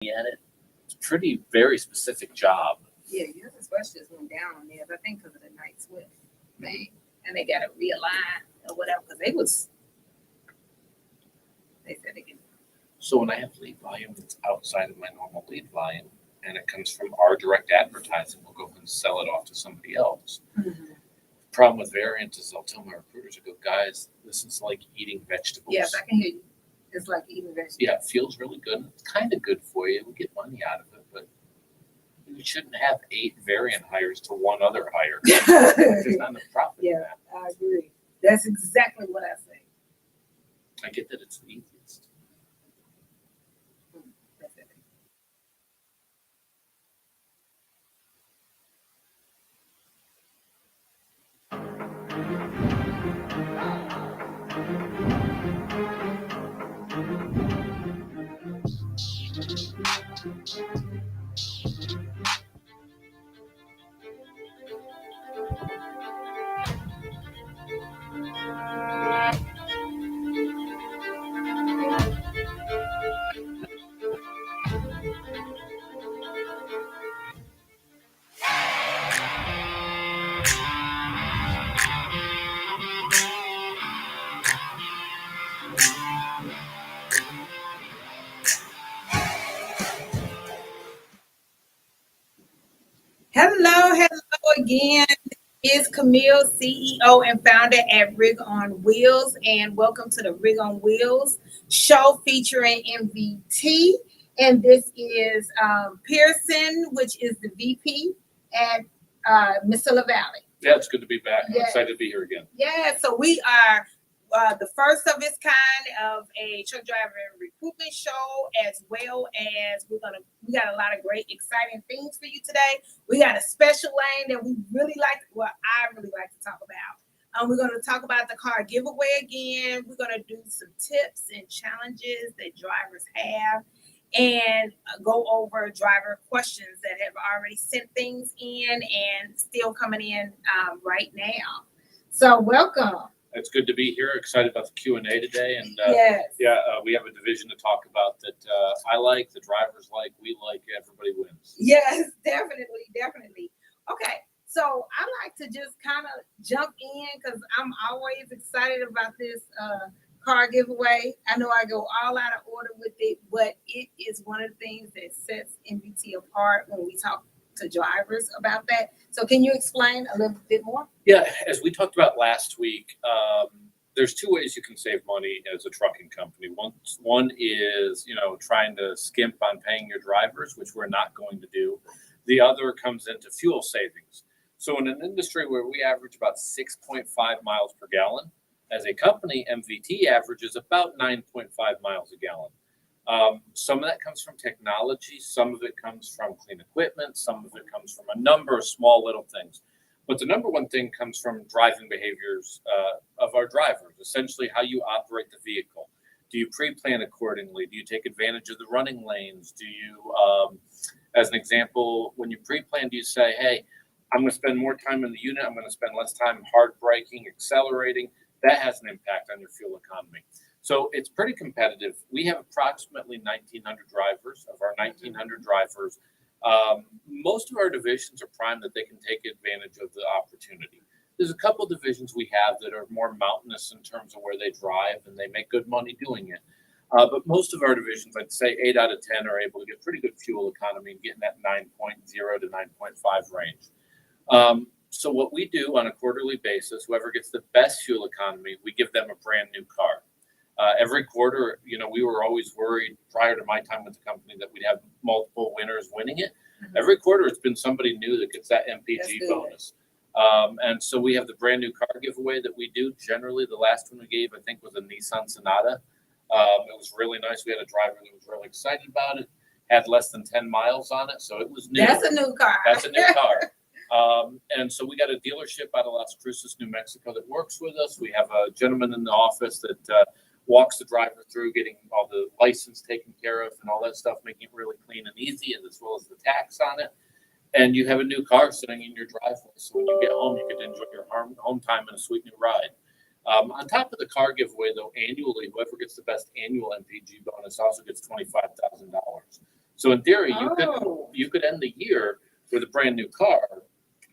at it. It's pretty very specific job. Yeah, yours especially just went down on theirs, I think, because of the night swift thing. And they got to realign or whatever, because they said they can. So when I have lead volume that's outside of my normal lead volume and it comes from our direct advertising, we'll go ahead and sell it off to somebody else. Mm-hmm. Problem with variant is I'll tell my recruiters, I go, guys, this is like eating vegetables. Yes, I can hear you. It's like eating vegetables. Yeah, it feels really good. It's kind of good for you. We get money out of it, but you shouldn't have 8 variant hires to one other hire. There's not enough profit in that. I agree. That's exactly what I say. I get that it's the easiest. That's it. Hello again. This is Kameel, CEO and founder at Rig on Wheels, and welcome to the Rig on Wheels show featuring MVT. And this is Pierson, which is the VP at Missoula Valley. Yeah, it's good to be back. I'm Yes. excited to be here again. Yeah, so we are the first of its kind of a truck driver recruitment show, as well as we got a lot of great, exciting things for you today. We got a special lane that we really like. Well, I really like to talk about. We're going to talk about the car giveaway again. We're going to do some tips and challenges that drivers have, and go over driver questions that have already sent things in and still coming in right now. So welcome. It's good to be here. Excited about the Q&A today. And Yes. we have a division to talk about that I like, the drivers like, we like, everybody wins. Yes, definitely. Okay, so I like to just kind of jump in because I'm always excited about this car giveaway. I know I go all out of order with it, but it is one of the things that sets MVT apart when we talk to drivers about that. So can you explain a little bit more? Yeah, as we talked about last week, there's 2 ways you can save money as a trucking company. One is, trying to skimp on paying your drivers, which we're not going to do. The other comes into fuel savings. So in an industry where we average about 6.5 miles per gallon, as a company, MVT averages about 9.5 miles a gallon. Some of that comes from technology. Some of it comes from clean equipment. Some of it comes from a number of small little things. But the number one thing comes from driving behaviors of our drivers, essentially how you operate the vehicle. Do you pre-plan accordingly? Do you take advantage of the running lanes? Do you, as an example, when you pre-plan, do you say, hey, I'm going to spend more time in the unit. I'm going to spend less time hard braking, accelerating. That has an impact on your fuel economy. So it's pretty competitive. We have approximately 1,900 drivers. Of our 1,900 drivers, most of our divisions are primed that they can take advantage of the opportunity. There's a couple of divisions we have that are more mountainous in terms of where they drive, and they make good money doing it. But most of our divisions, I'd say 8 out of 10 are able to get pretty good fuel economy and get in that 9.0 to 9.5 range. So what we do on a quarterly basis, whoever gets the best fuel economy, we give them a brand new car. Every quarter, we were always worried prior to my time with the company that we'd have multiple winners winning it. Mm-hmm. Every quarter, it's been somebody new that gets that MPG bonus. And so we have the brand new car giveaway that we do. Generally, the last one we gave, I think, was a Nissan Sonata. It was really nice. We had a driver that was really excited about it, had less than 10 miles on it, so it was new. That's a new car. That's a new car. And so we got a dealership out of Las Cruces, New Mexico that works with us. We have a gentleman in the office that walks the driver through getting all the license taken care of and all that stuff, making it really clean and easy, and as well as the tax on it. And you have a new car sitting in your driveway, so when you get home, you can enjoy your home time and a sweet new ride. On top of the car giveaway, though, annually, whoever gets the best annual MPG bonus also gets $25,000. So in theory, Oh. you could end the year with a brand new car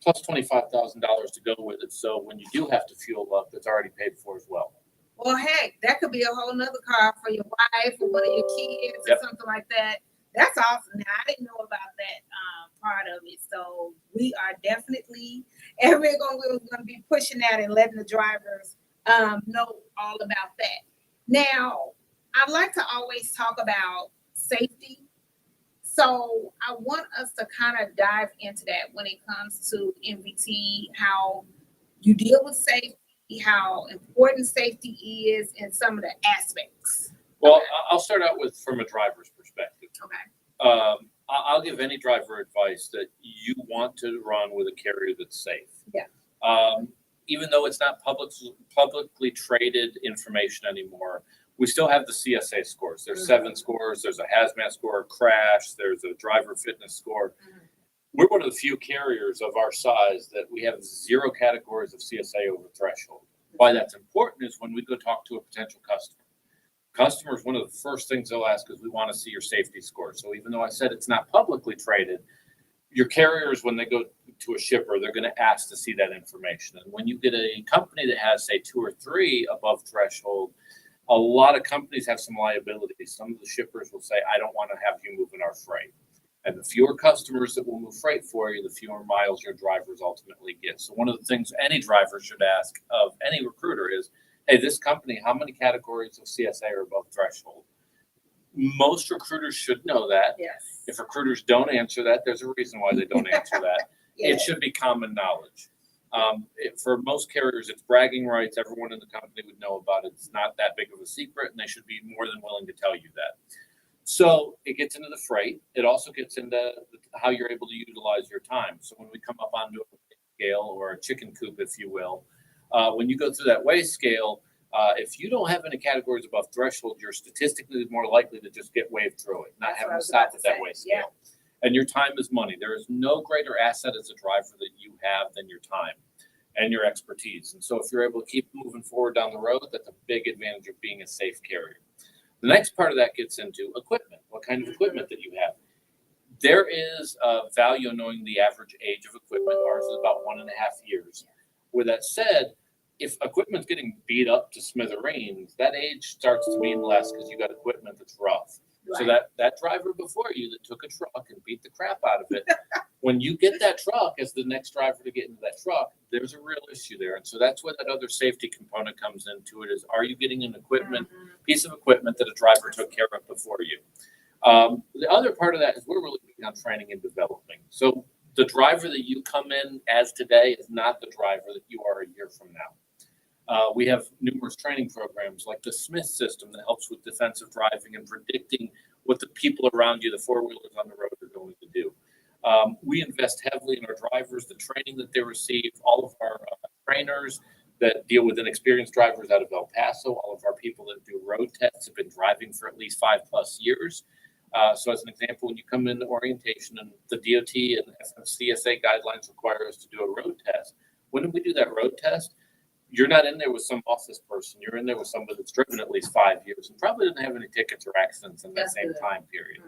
plus $25,000 to go with it. So when you do have to fuel up, it's already paid for as well. Well, heck, that could be a whole nother car for your wife or one of your kids or Yep. something like that. That's awesome. Now, I didn't know about that part of it. So we are definitely, and we're going to be pushing that and letting the drivers know all about that. Now, I like to always talk about safety. So I want us to kind of dive into that when it comes to MVT, how you deal with safety, how important safety is, and some of the aspects. Well, I'll start out with from a driver's perspective. Okay. I'll give any driver advice that you want to run with a carrier that's safe. Yeah. Even though it's not publicly traded information anymore, we still have the CSA scores. There's 7 scores. There's a hazmat score, crash. There's a driver fitness score. We're one of the few carriers of our size that we have 0 categories of CSA over threshold. Why that's important is when we go talk to a potential customer. Customers, one of the first things they'll ask is, we want to see your safety score. So even though I said it's not publicly traded, your carriers, when they go to a shipper, they're going to ask to see that information. And when you get a company that has, say, 2 or 3 above threshold, a lot of companies have some liability. Some of the shippers will say, I don't want to have you moving our freight. And the fewer customers that will move freight for you, the fewer miles your drivers ultimately get. So one of the things any driver should ask of any recruiter is, hey, this company, how many categories of CSA are above threshold? Most recruiters should know that. Yes. If recruiters don't answer that, there's a reason why they don't answer that. Yes. It should be common knowledge. For most carriers, it's bragging rights. Everyone in the company would know about it. It's not that big of a secret, and they should be more than willing to tell you that. So it gets into the freight. It also gets into how you're able to utilize your time. So when we come up onto a scale or a chicken coop, if you will, when you go through that weigh scale, if you don't have any categories above threshold, you're statistically more likely to just get waved through it, not having to stop at that weigh scale. Yeah. And your time is money. There is no greater asset as a driver that you have than your time and your expertise. And so if you're able to keep moving forward down the road, that's a big advantage of being a safe carrier. The next part of that gets into equipment, what kind of equipment that you have. There is a value in knowing the average age of equipment. Ours is about 1.5 years. With that said, if equipment's getting beat up to smithereens, that age starts to mean less because you got equipment that's rough. Right. So that driver before you that took a truck and beat the crap out of it, when you get that truck as the next driver to get into that truck, there's a real issue there. And so that's where that other safety component comes into it, is, are you getting an equipment, piece of equipment that a driver took care of before you? The other part of that is we're really big on training and developing. So the driver that you come in as today is not the driver that you are a year from now. We have numerous training programs like the Smith system that helps with defensive driving and predicting what the people around you, the four-wheelers on the road, are going to do. We invest heavily in our drivers, the training that they receive, all of our trainers that deal with inexperienced drivers out of El Paso, all of our people that do road tests have been driving for at least 5+ years. So as an example, when you come into orientation and the DOT and CSA guidelines require us to do a road test, when we do that road test, you're not in there with some office person. You're in there with somebody that's driven at least 5 years and probably didn't have any tickets or accidents in that same time period.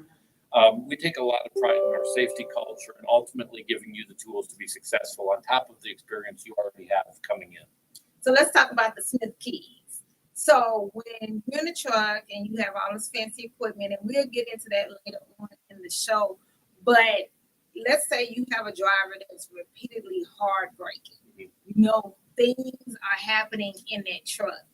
We take a lot of pride in our safety culture and ultimately giving you the tools to be successful on top of the experience you already have coming in. So let's talk about the Smith keys. So when you're in the truck and you have all this fancy equipment, and we'll get into that later on in the show, but let's say you have a driver that's repeatedly hard braking. You know, things are happening in that truck.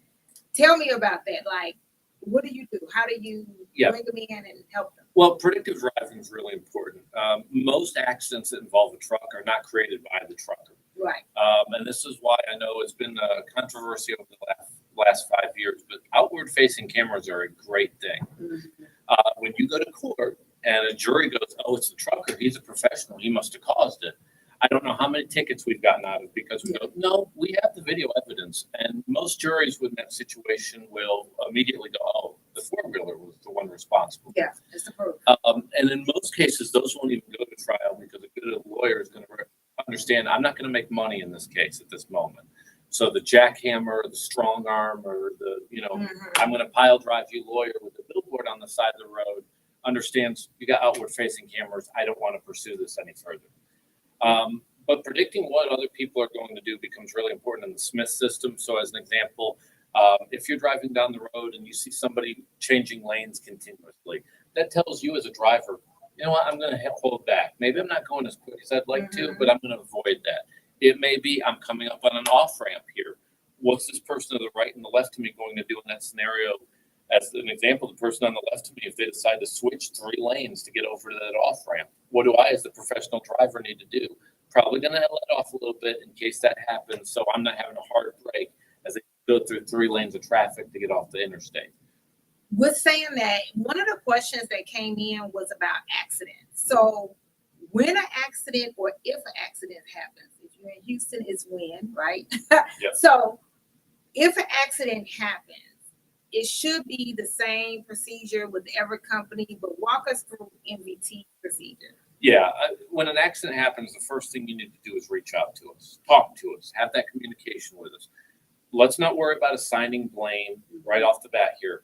Tell me about that. Like, what do you do? How do you bring them in and help them? Well, predictive driving is really important. Most accidents that involve a truck are not created by the trucker. Right. And this is why I know it's been a controversy over the last 5 years, but outward-facing cameras are a great thing. When you go to court and a jury goes, oh, it's the trucker, he's a professional, he must have caused it. I don't know how many tickets we've gotten out of it because we go, no, we have the video evidence. And most juries in that situation will immediately go, oh, the four-wheeler was the one responsible. Yeah, it's the proof. And in most cases, those won't even go to trial because a good lawyer is going to understand, I'm not going to make money in this case at this moment. So the jackhammer, the strong arm, or the, I'm going to pile drive you lawyer with a billboard on the side of the road, understands you got outward facing cameras. I don't want to pursue this any further. But predicting what other people are going to do becomes really important in the Smith system. So as an example, if you're driving down the road and you see somebody changing lanes continuously, that tells you as a driver, you know what, I'm going to hold back. Maybe I'm not going as quick as I'd like to, but I'm going to avoid that. It may be I'm coming up on an off ramp here. What's this person to the right and the left of me going to do in that scenario? As an example, the person on the left of me, if they decide to switch 3 lanes to get over to that off ramp, what do I as the professional driver need to do? Probably going to let off a little bit in case that happens, so I'm not having a hard break as they go through 3 lanes of traffic to get off the interstate. With saying that, one of the questions that came in was about accidents. So when an accident or if an accident happens, if you're in Houston, it's when, right? Yep. So if an accident happens, it should be the same procedure with every company, but walk us through MVT procedure. Yeah, when an accident happens, the first thing you need to do is reach out to us, talk to us, have that communication with us. Let's not worry about assigning blame right off the bat here.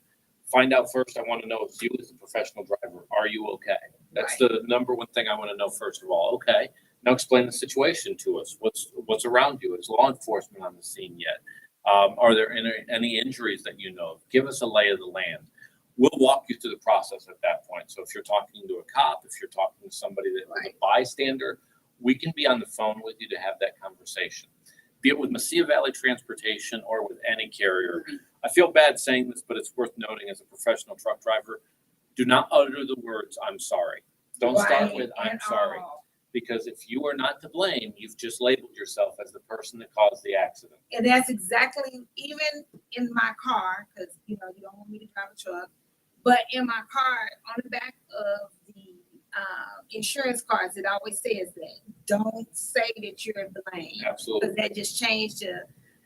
Find out first, I want to know if you as a professional driver, are you okay? That's the number one thing I want to know first of all. Okay, now explain the situation to us. What's around you? Is law enforcement on the scene yet? Are there any injuries that you know of? Give us a lay of the land. We'll walk you through the process at that point. So if you're talking to a cop, if you're talking to somebody that was a bystander, we can be on the phone with you to have that conversation. Be it with Mesilla Valley Transportation or with any carrier. I feel bad saying this, but it's worth noting as a professional truck driver, do not utter the words, I'm sorry. Don't start with, I'm sorry. Because if you are not to blame, you've just labeled yourself as the person that caused the accident. And that's exactly, even in my car, because you don't want me to drive a truck, but in my car, on the back of the insurance cards, it always says that. Don't say that you're to blame. Absolutely. Because that just changed the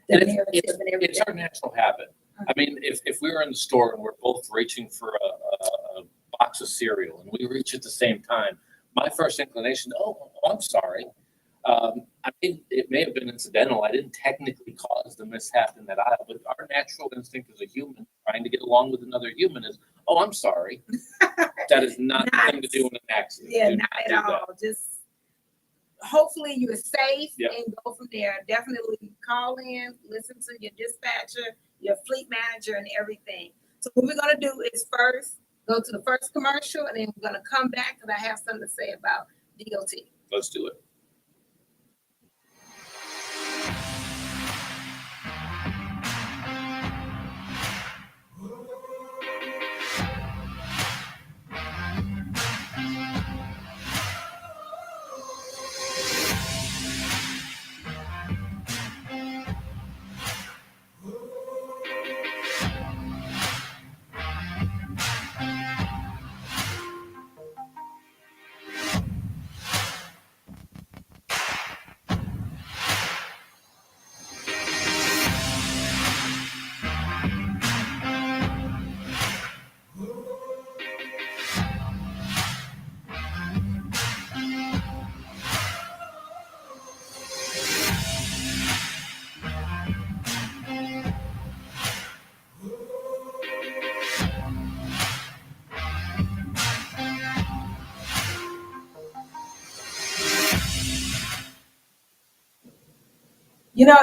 narrative and everything. It's our natural habit. I mean, if we were in the store and we're both reaching for a box of cereal and we reach at the same time, my first inclination, I'm sorry. I mean, it may have been incidental. I didn't technically cause the mishap in that aisle, but our natural instinct as a human trying to get along with another human is, I'm sorry. That is not the thing to do in an accident. Yeah, not at all. Just hopefully you're safe and go from there. Definitely call in, listen to your dispatcher, your fleet manager, and everything. So what we're going to do is first go to the first commercial, and then we're going to come back because I have something to say about DOT. Let's do it.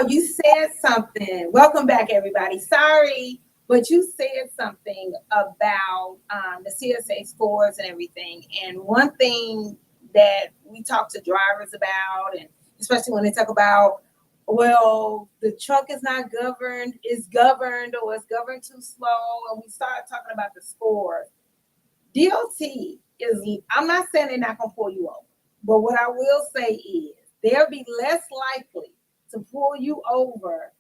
You said something. Welcome back, everybody. Sorry, but you said something about the CSA scores and everything. And one thing that we talk to drivers about, and especially when they talk about, well, the truck is not governed, it's governed, or it's governed too slow, and we start talking about the scores. DOT is, I'm not saying they're not going to pull you over, but what I will say is they'll be less likely to pull you over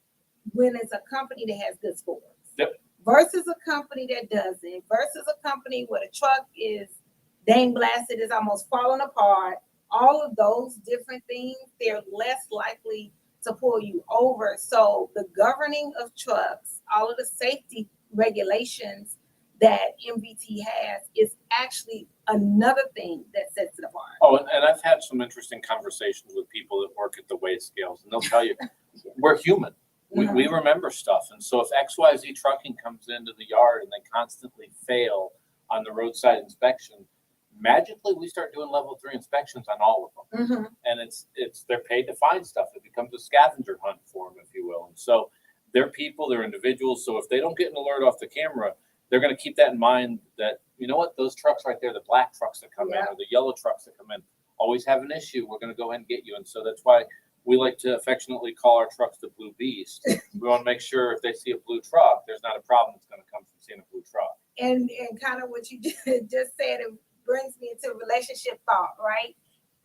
when it's a company that has good scores. Yep. Versus a company that doesn't, versus a company where the truck is dang blasted, is almost falling apart. All of those different things, they're less likely to pull you over. So the governing of trucks, all of the safety regulations that MVT has is actually another thing that sets it apart. Oh, and I've had some interesting conversations with people that work at the weigh scales, and they'll tell you, we're human. We remember stuff. And so if XYZ trucking comes into the yard and they constantly fail on the roadside inspection, magically we start doing level 3 inspections on all of them. Mm-hmm. And they're paid to find stuff. It becomes a scavenger hunt for them, if you will. And so they're people, they're individuals. So if they don't get an alert off the camera, they're going to keep that in mind that, you know what, those trucks right there, the black trucks that come in or the yellow trucks that come in, always have an issue. We're going to go ahead and get you. And so that's why we like to affectionately call our trucks the Blue Beast. We want to make sure if they see a blue truck, there's not a problem that's going to come from seeing a blue truck. And kind of what you just said, it brings me into relationship thought, right?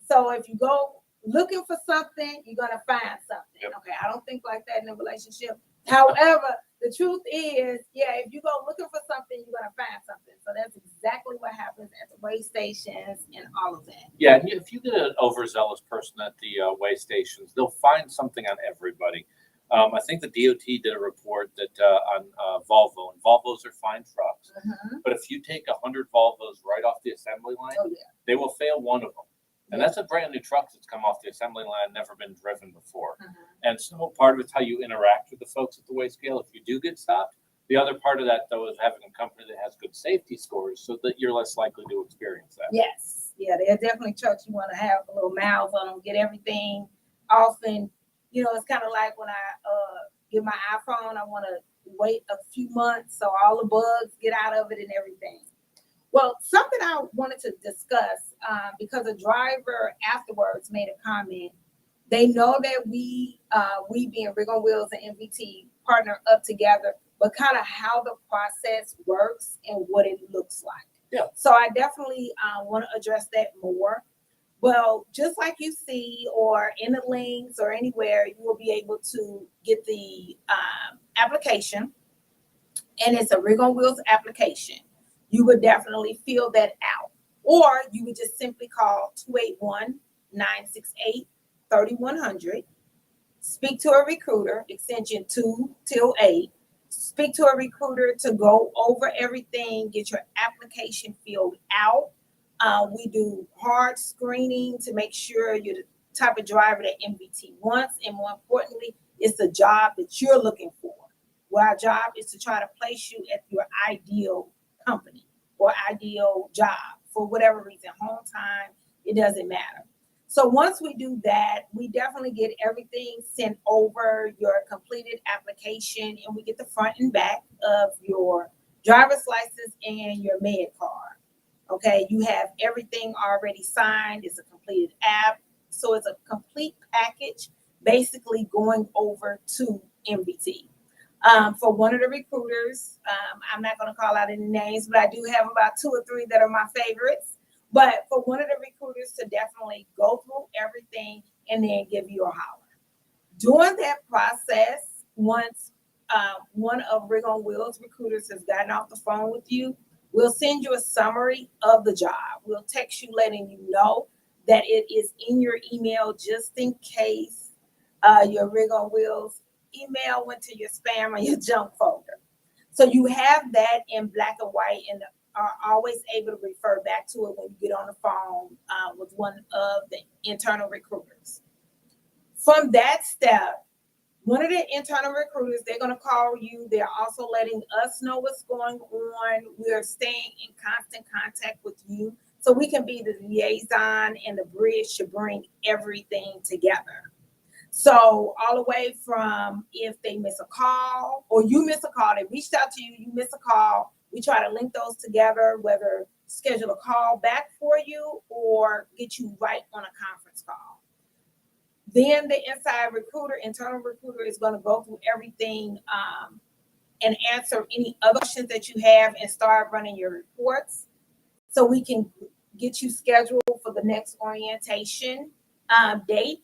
So if you go looking for something, you're going to find something. Yep. Okay, I don't think like that in a relationship. However, the truth is, if you go looking for something, you're going to find something. So that's exactly what happens at the weigh stations and all of that. Yeah, and if you get an overzealous person at the weigh stations, they'll find something on everybody. I think the DOT did a report that on Volvo, and Volvos are fine trucks. Mm-hmm. But if you take 100 Volvos right off the assembly line, they will fail one of them. And that's a brand new truck that's come off the assembly line, never been driven before. Mm-hmm. And so part of it's how you interact with the folks at the weigh scale. If you do get stopped, the other part of that, though, is having a company that has good safety scores so that you're less likely to experience that. Yes. Yeah, they're definitely trucks you want to have a little miles on them, get everything off. And, it's kind of like when I get my iPhone, I want to wait a few months so all the bugs get out of it and everything. Well, something I wanted to discuss, because a driver afterwards made a comment. They know that we being Rig on Wheels and MVT partner up together, but kind of how the process works and what it looks like. Yeah. So I definitely want to address that more. Well, just like you see, or in the links or anywhere, you will be able to get the application, and it's a Rig on Wheels application. You would definitely fill that out, or you would just simply call 281-968-3100. Speak to a recruiter, extension 2 till 8. Speak to a recruiter to go over everything, get your application filled out. We do hard screening to make sure you're the type of driver that MVT wants, and more importantly, it's the job that you're looking for. Well, our job is to try to place you at your ideal company or ideal job for whatever reason, home time, it doesn't matter. So once we do that, we definitely get everything sent over, your completed application, and we get the front and back of your driver's license and your med card. Okay, you have everything already signed. It's a completed app. So it's a complete package basically going over to MVT. For one of the recruiters, I'm not going to call out any names, but I do have about 2 or 3 that are my favorites. But for one of the recruiters to definitely go through everything and then give you a holler. During that process, once one of Rig on Wheels recruiters has gotten off the phone with you, we'll send you a summary of the job. We'll text you letting you know that it is in your email just in case your Rig on Wheels email went to your spam or your junk folder. So you have that in black and white and are always able to refer back to it when you get on the phone with one of the internal recruiters. From that step, one of the internal recruiters, they're going to call you. They're also letting us know what's going on. We're staying in constant contact with you so we can be the liaison and the bridge to bring everything together. So all the way from if they miss a call or you miss a call, they reached out to you, you miss a call, we try to link those together, whether schedule a call back for you or get you right on a conference call. Then the internal recruiter is going to go through everything and answer any other questions that you have and start running your reports so we can get you scheduled for the next orientation date.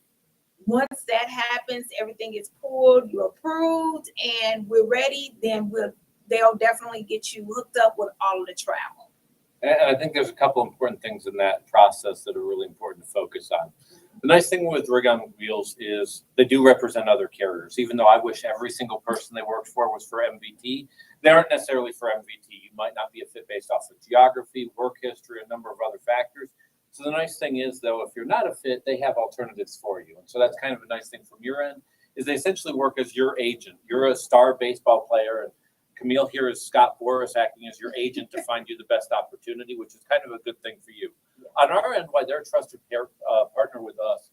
Once that happens, everything is pulled, you're approved, and we're ready, then they'll definitely get you hooked up with all of the travel. And I think there's a couple important things in that process that are really important to focus on. The nice thing with Rig on Wheels is they do represent other carriers. Even though I wish every single person they worked for was for MVT, they aren't necessarily for MVT. You might not be a fit based off of geography, work history, a number of other factors. So the nice thing is, though, if you're not a fit, they have alternatives for you. And so that's kind of a nice thing from your end, is they essentially work as your agent. You're a star baseball player, and Kameel here is Scott Boris acting as your agent to find you the best opportunity, which is kind of a good thing for you. On our end, why they're a trusted partner with us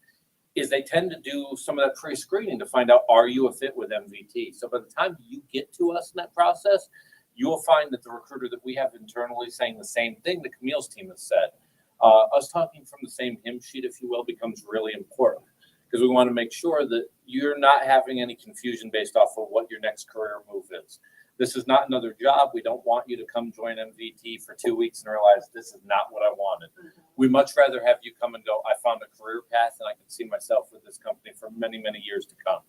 is they tend to do some of that pre-screening to find out, are you a fit with MVT? So by the time you get to us in that process, you will find that the recruiter that we have internally saying the same thing that Kameel's team has said. Us talking from the same hymn sheet, if you will, becomes really important because we want to make sure that you're not having any confusion based off of what your next career move is. This is not another job. We don't want you to come join MVT for 2 weeks and realize this is not what I wanted. We much rather have you come and go, I found a career path and I can see myself with this company for many, many years to come.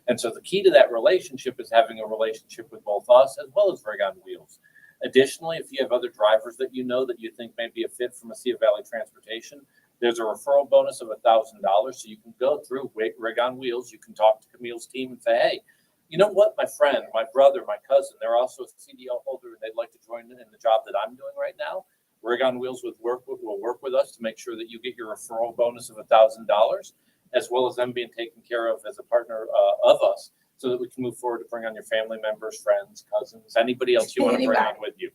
And so the key to that relationship is having a relationship with both us as well as Rig on Wheels. Additionally, if you have other drivers that you know that you think may be a fit from Mesilla Valley Transportation, there's a referral bonus of $1,000. So you can go through Rig on Wheels. You can talk to Kameel's team and say, hey, you know what, my friend, my brother, my cousin, they're also a CDL holder and they'd like to join in the job that I'm doing right now. Rig on Wheels will work with us to make sure that you get your referral bonus of $1,000, as well as them being taken care of as a partner of us, so that we can move forward to bring on your family members, friends, cousins, anybody else you want to bring on with you.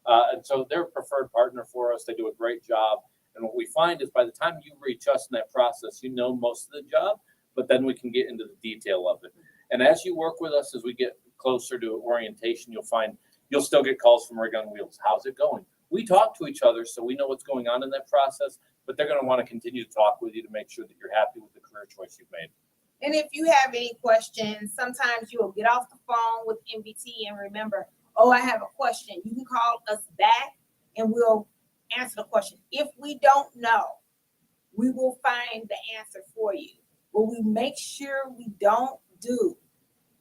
And so they're a preferred partner for us. They do a great job. And what we find is by the time you reach us in that process, you know most of the job, but then we can get into the detail of it. And as you work with us, as we get closer to orientation, you'll find you'll still get calls from Rig on Wheels. How's it going? We talk to each other, so we know what's going on in that process, but they're going to want to continue to talk with you to make sure that you're happy with the career choice you've made. And if you have any questions, sometimes you'll get off the phone with MVT and remember, oh, I have a question. You can call us back and we'll answer the question. If we don't know, we will find the answer for you. What we make sure we don't do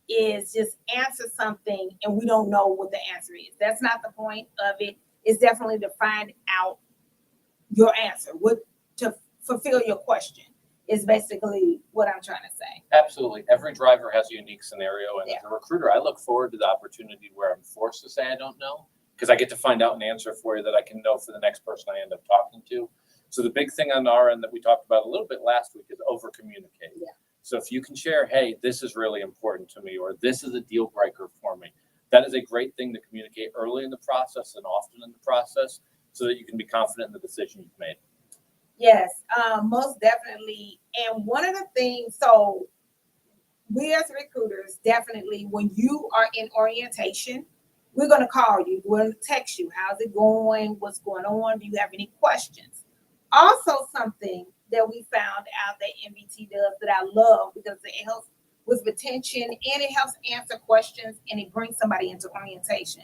is just answer something and we don't know what the answer is. That's not the point of it. It's definitely to find out your answer, what to fulfill your question is basically what I'm trying to say. Absolutely. Every driver has a unique scenario. And as a recruiter, I look forward to the opportunity where I'm forced to say I don't know, because I get to find out an answer for you that I can know for the next person I end up talking to. So the big thing on our end that we talked about a little bit last week is over communicate. Yeah. So if you can share, hey, this is really important to me, or this is a deal breaker for me, that is a great thing to communicate early in the process and often in the process so that you can be confident in the decision you've made. Yes, most definitely. And one of the things, so we as recruiters, definitely, when you are in orientation, we're going to call you. We're going to text you. How's it going? What's going on? Do you have any questions? Also, something that we found out that MVT does that I love because it helps with retention and it helps answer questions and it brings somebody into orientation.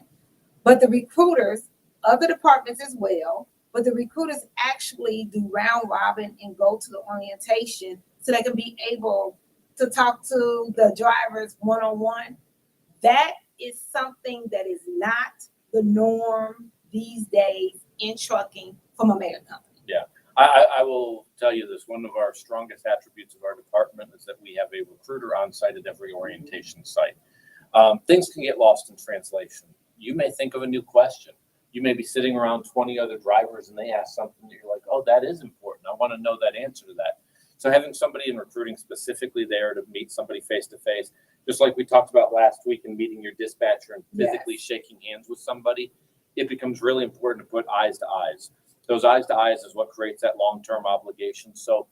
But the recruiters, other departments as well, but the recruiters actually do round robin and go to the orientation so they can be able to talk to the drivers one-on-one. That is something that is not the norm these days in trucking from a mega company. Yeah, I will tell you this. One of our strongest attributes of our department is that we have a recruiter on site at every orientation site. Things can get lost in translation. You may think of a new question. You may be sitting around 20 other drivers and they ask something that you're like, oh, that is important. I want to know that answer to that. So having somebody in recruiting specifically there to meet somebody face to face, just like we talked about last week in meeting your dispatcher and physically shaking hands with somebody, it becomes really important to put eyes to eyes. Those eyes to eyes is what creates that long-term obligation. So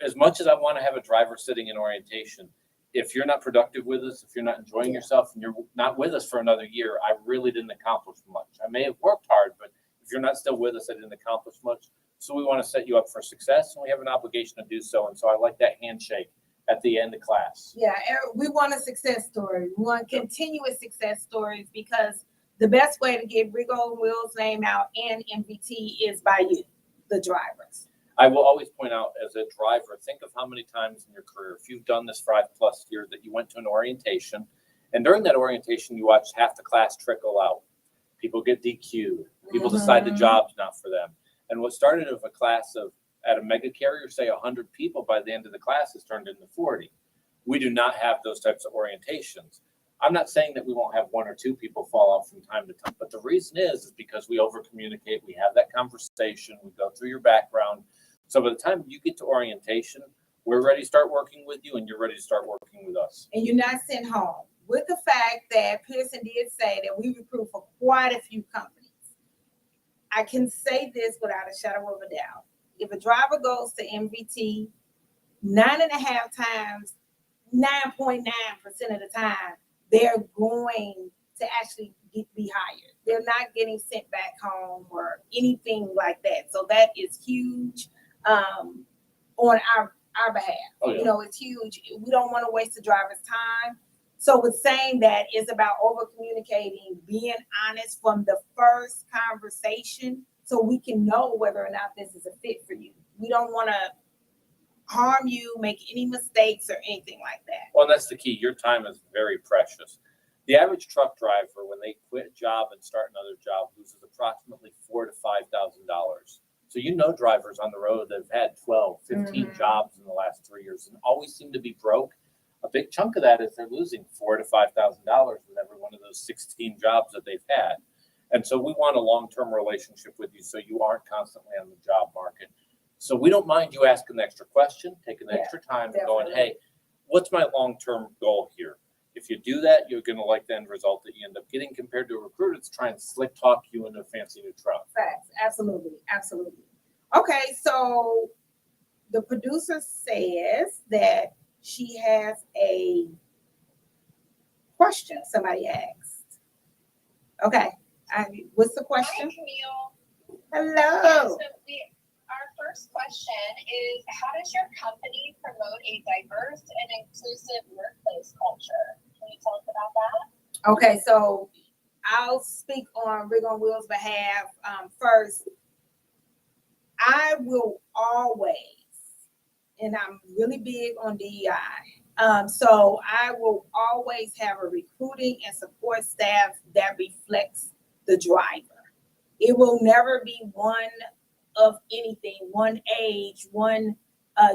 as much as I want to have a driver sitting in orientation, if you're not productive with us, if you're not enjoying yourself and you're not with us for another year, I really didn't accomplish much. I may have worked hard, but if you're not still with us, I didn't accomplish much. So we want to set you up for success and we have an obligation to do so. And so I like that handshake at the end of class. Yeah, we want a success story. We want continuous success stories because the best way to get Rig on Wheels' name out and MVT is by you, the drivers. I will always point out as a driver, think of how many times in your career, if you've done this 5+ years, that you went to an orientation, and during that orientation, you watched half the class trickle out. People get DQ'd. People decide the job's not for them. And what started with a class of, at a mega carrier, say 100 people, by the end of the class has turned into 40. We do not have those types of orientations. I'm not saying that we won't have 1 or 2 people fall out from time to time, but the reason is because we over communicate. We have that conversation. We go through your background. So by the time you get to orientation, we're ready to start working with you and you're ready to start working with us. And you're not sent home. with the fact that Pierson did say that we recruit for quite a few companies, I can say this without a shadow of a doubt. If a driver goes to MVT 9.5 times, 9.9% of the time, they're going to actually be hired. They're not getting sent back home or anything like that. So that is huge on our behalf. Oh, yeah. You know, it's huge. We don't want to waste the driver's time. So with saying that, it's about over communicating, being honest from the first conversation so we can know whether or not this is a fit for you. We don't want to harm you, make any mistakes or anything like that. Well, that's the key. Your time is very precious. The average truck driver, when they quit a job and start another job, loses approximately $4,000 to $5,000. So you know drivers on the road that have had 12, 15 jobs in the last 3 years and always seem to be broke. A big chunk of that is they're losing $4,000 to $5,000 with every one of those 16 jobs that they've had. And so we want a long-term relationship with you so you aren't constantly on the job market. So we don't mind you asking the extra question, taking the extra time and going, hey, what's my long-term goal here? If you do that, you're going to like the end result that you end up getting compared to a recruiter that's trying to slick talk you into a fancy new truck. Facts. Absolutely. Absolutely. Okay, so the producer says that she has a question somebody asked. Okay. What's the question? Hi, Kameel. Hello. Yeah, so our first question is, how does your company promote a diverse and inclusive workplace culture? Can you tell us about that? Okay, so I'll speak on Rig on Wheels' behalf. First, I will always, and I'm really big on DEI, so I will always have a recruiting and support staff that reflects the driver. It will never be one of anything, one age, one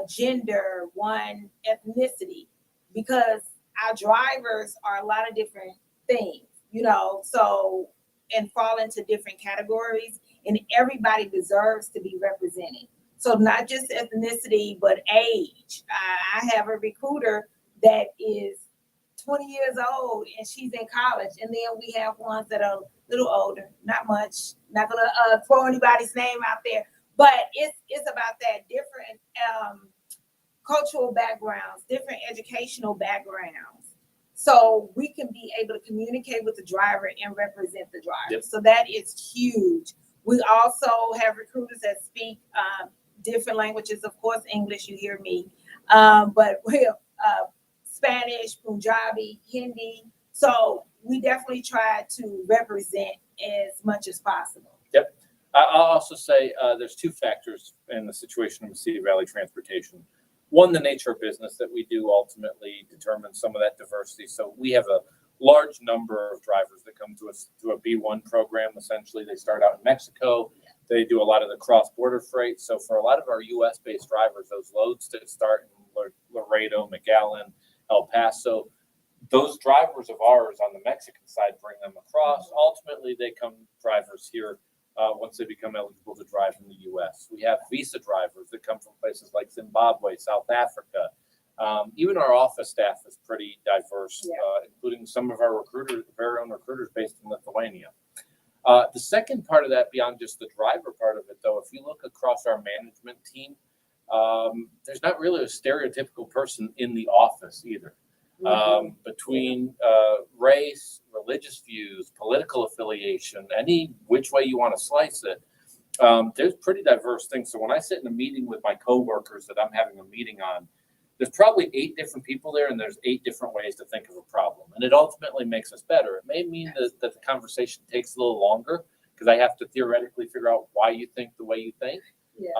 gender, one ethnicity, because our drivers are a lot of different things, you know, so, and fall into different categories, and everybody deserves to be represented. So not just ethnicity, but age. I have a recruiter that is 20 years old and she's in college, and then we have ones that are a little older, not much, not gonna throw anybody's name out there, but it's about that different cultural backgrounds, different educational backgrounds, so we can be able to communicate with the driver and represent the driver. Yep. So that is huge. We also have recruiters that speak different languages, of course, English, you hear me, but we Spanish, Punjabi, Hindi. So we definitely try to represent as much as possible. Yep. I'll also say there's two factors in the situation of Cedar Valley Transportation. One, the nature of business that we do ultimately determines some of that diversity. So we have a large number of drivers that come to us through a B1 program. Essentially, they start out in Mexico. They do a lot of the cross-border freight. So for a lot of our U.S.-based drivers, those loads that start in Laredo, McAllen, El Paso, those drivers of ours on the Mexican side bring them across. Ultimately, they come drivers here once they become eligible to drive in the U.S. We have visa drivers that come from places like Zimbabwe, South Africa. Even our office staff is pretty diverse, including some of our recruiters, very own recruiters based in Lithuania. The second part of that, beyond just the driver part of it, though, if you look across our management team, there's not really a stereotypical person in the office either. Between race, religious views, political affiliation, any which way you want to slice it, there's pretty diverse things. So when I sit in a meeting with my coworkers that I'm having a meeting on, there's probably 8 different people there, and there's 8 different ways to think of a problem. And it ultimately makes us better. It may mean that the conversation takes a little longer because I have to theoretically figure out why you think the way you think. Yeah.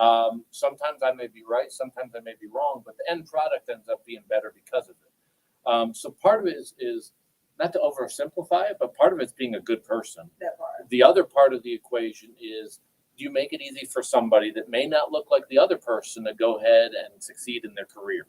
Sometimes I may be right, sometimes I may be wrong, but the end product ends up being better because of it. So part of it is not to oversimplify it, but part of it's being a good person. That part. The other part of the equation is, do you make it easy for somebody that may not look like the other person to go ahead and succeed in their career?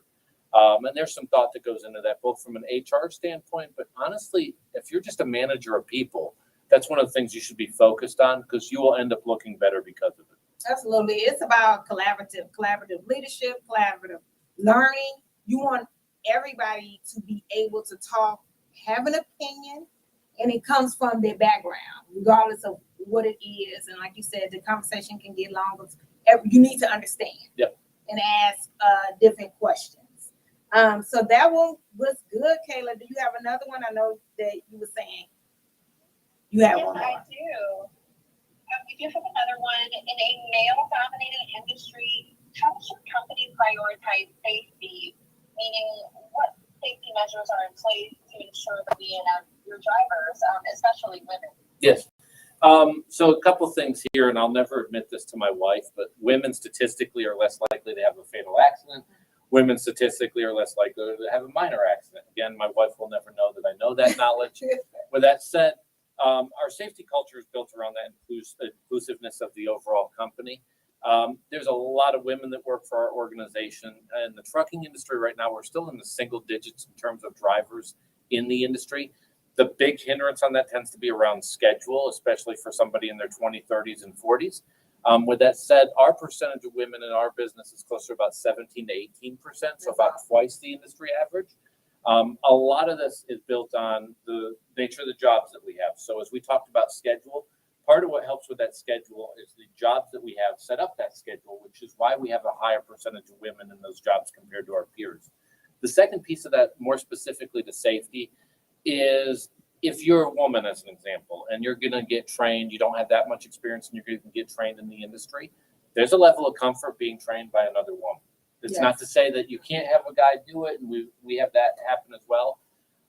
And there's some thought that goes into that, both from an HR standpoint, but honestly, if you're just a manager of people, that's one of the things you should be focused on, because you will end up looking better because of it. Absolutely. It's about collaborative leadership, collaborative learning. You want everybody to be able to talk have an opinion, and it comes from their background, regardless of what it is. And like you said, the conversation can get long, but you need to understand. Yep. And ask different questions. So that one was good, Kayla. Do you have another one? I know that you were saying you have Yes, one. I do. We do have another one. In a male-dominated industry, how does your company prioritize safety? Meaning, what safety measures are in place to ensure the being of your drivers, especially women? Yes. So a couple things here, and I'll never admit this to my wife, but women statistically are less likely to have a fatal accident. Women statistically are less likely to have a minor accident. Again, my wife will never know that I know that knowledge. With that said, our safety culture is built around that inclusiveness of the overall company. There's a lot of women that work for our organization. In the trucking industry right now, we're still in the single digits in terms of drivers in the industry. The big hindrance on that tends to be around schedule, especially for somebody in their 20s, 30s, and 40s. With that said, our percentage of women in our business is closer to about 17 to 18%, so about twice the industry average. A lot of this is built on the nature of the jobs that we have. So as we talked about schedule, part of what helps with that schedule is the jobs that we have set up that schedule, which is why we have a higher percentage of women in those jobs compared to our peers. The second piece of that, more specifically to safety, is if you're a woman, as an example, and you're going to get trained, you don't have that much experience and you're going to get trained in the industry, there's a level of comfort being trained by another woman. It's not to say that you can't have a guy do it, and we have that happen as well.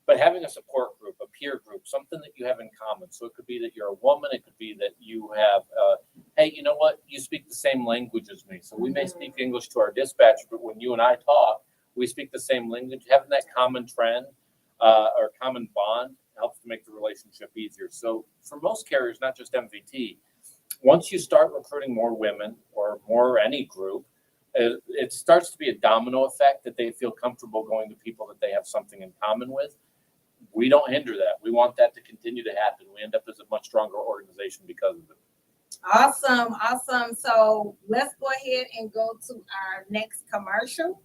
But having a support group, a peer group, something that you have in common. So it could be that you're a woman. It could be that you have, hey, you know what? You speak the same language as me. So we may speak English to our dispatcher, but when you and I talk, we speak the same language. Having that common trend or common bond helps to make the relationship easier. So for most carriers, not just MVT, once you start recruiting more women or more any group, it starts to be a domino effect that they feel comfortable going to people that they have something in common with. We don't hinder that. We want that to continue to happen. We end up as a much stronger organization because of it. Awesome. So let's go ahead and go to our next commercial,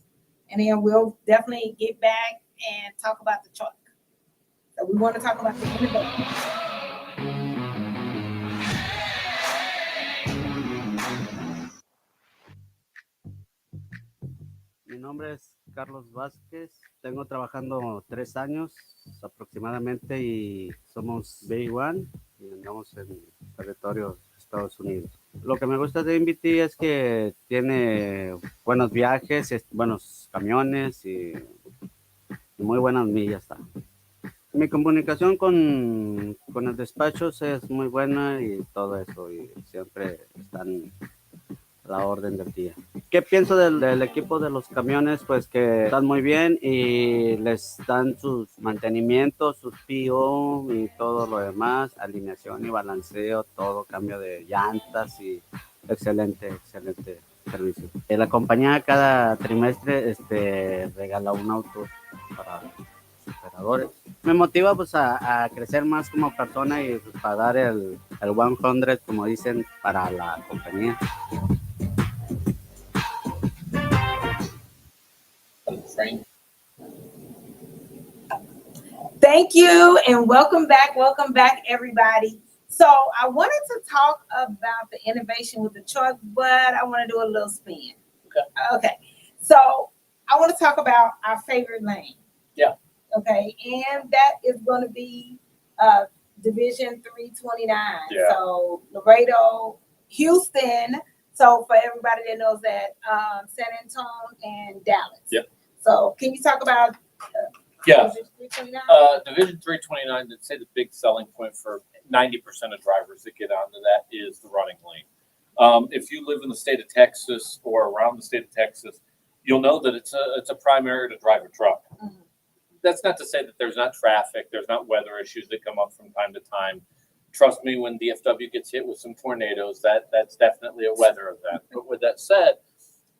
and then we'll definitely get back and talk about the truck. So we want to talk about the innovation. Mi nombre es Carlos Vázquez. Tengo trabajando 3 años aproximadamente y somos B1 y andamos en territorio de Estados Unidos. Lo que me gusta de MVT es que tiene buenos viajes, buenos camiones y muy buenas millas. Mi comunicación con el despacho es muy buena y todo eso, y siempre están la orden del día. ¿Qué pienso del equipo de los camiones? Pues que están muy bien y les dan sus mantenimientos, sus PO y todo lo demás, alineación y balanceo, todo, cambio de llantas y excelente servicio. La compañía cada trimestre regala un auto para los operadores. Me motiva pues a crecer más como persona y pues, para dar el 100, como dicen, para la compañía. Thank you, and welcome back, everybody. So I wanted to talk about the innovation with the truck, but I want to do a little spin. Okay. So I want to talk about our favorite lane. Yeah. Okay, and that is going to be Division 329. Yeah. So Laredo, Houston. So for everybody that knows that, San Antonio and Dallas. Yep. So can you talk about Division 329? Division 329, I'd say the big selling point for 90% of drivers that get onto that is the running lane. If you live in the state of Texas or around the state of Texas, you'll know that it's a prime area to drive a truck. Mm-hmm. That's not to say that there's not traffic, there's not weather issues that come up from time to time. Trust me, when DFW gets hit with some tornadoes, that's definitely a weather event. But with that said,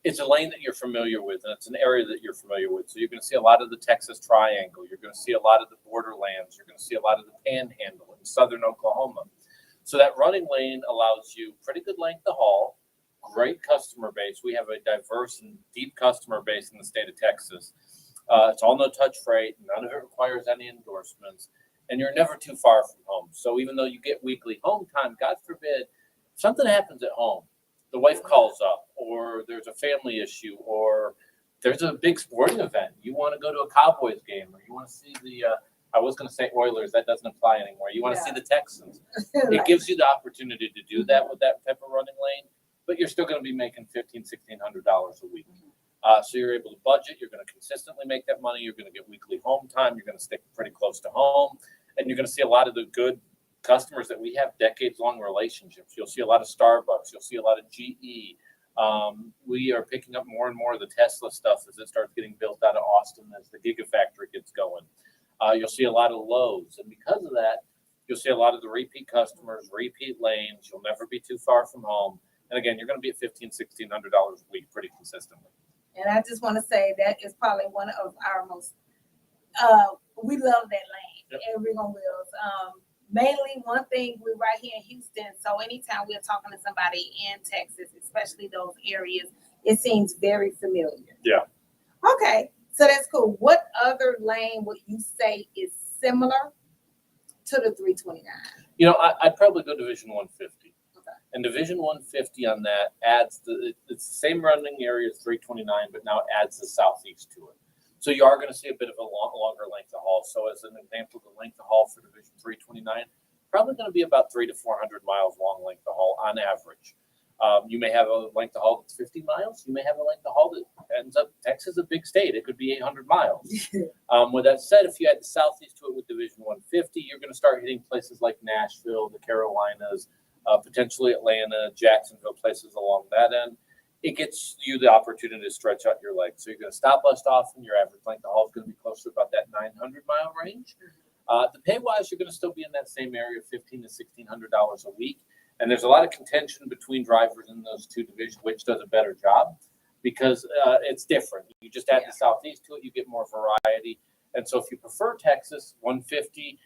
it's a lane that you're familiar with, and it's an area that you're familiar with. So you're going to see a lot of the Texas Triangle. You're going to see a lot of the borderlands. You're going to see a lot of the Panhandle in southern Oklahoma. So that running lane allows you pretty good length of haul, great customer base. We have a diverse and deep customer base in the state of Texas. It's all no-touch freight. None of it requires any endorsements, and you're never too far from home. So even though you get weekly home time, God forbid, if something happens at home, the wife calls up, or there's a family issue, or there's a big sporting event. You want to go to a Cowboys game, or you want to see the I was going to say Oilers. That doesn't apply anymore. You want to see the Texans. Right. It gives you the opportunity to do that with that type of running lane, but you're still going to be making $1,500-$1,600 a week. So you're able to budget. You're going to consistently make that money. You're going to get weekly home time. You're going to stick pretty close to home, and you're going to see a lot of the good customers that we have decades-long relationships. You'll see a lot of Starbucks. You'll see a lot of GE. We are picking up more and more of the Tesla stuff as it starts getting built out of Austin as the Gigafactory gets going. You'll see a lot of Lowe's, and because of that, you'll see a lot of the repeat customers, repeat lanes. You'll never be too far from home, and again, you're going to be at $1,500-$1,600 a week pretty consistently. And I just want to say that is probably one of our most, we love that lane at Rig on Wheels. Mainly one thing, we're right here in Houston, so anytime we're talking to somebody in Texas, especially those areas, it seems very familiar. Yeah. Okay, so that's cool. What other lane would you say is similar to the 329? You know, I'd probably go Division 150. Okay. And Division 150 on that adds it's the same running area as 329, but now it adds the southeast to it. So you are going to see a bit of a longer length of haul. So as an example, the length of haul for Division 329, probably going to be about 300 to 400 miles long length of haul on average. You may have a length of haul that's 50 miles. You may have a length of haul that ends up, Texas is a big state. It could be 800 miles. With that said, if you add the southeast to it with Division 150, you're going to start hitting places like Nashville, the Carolinas, potentially Atlanta, Jacksonville, places along that end. It gets you the opportunity to stretch out your legs. So you're going to stop less often. Your average length of haul is going to be close to about that 900-mile range. The pay-wise, you're going to still be in that same area, $1,500 to $1,600 a week. And there's a lot of contention between drivers in those two divisions, which does a better job, because it's different. You just add the southeast to it, you get more variety. And so if you prefer Texas, 150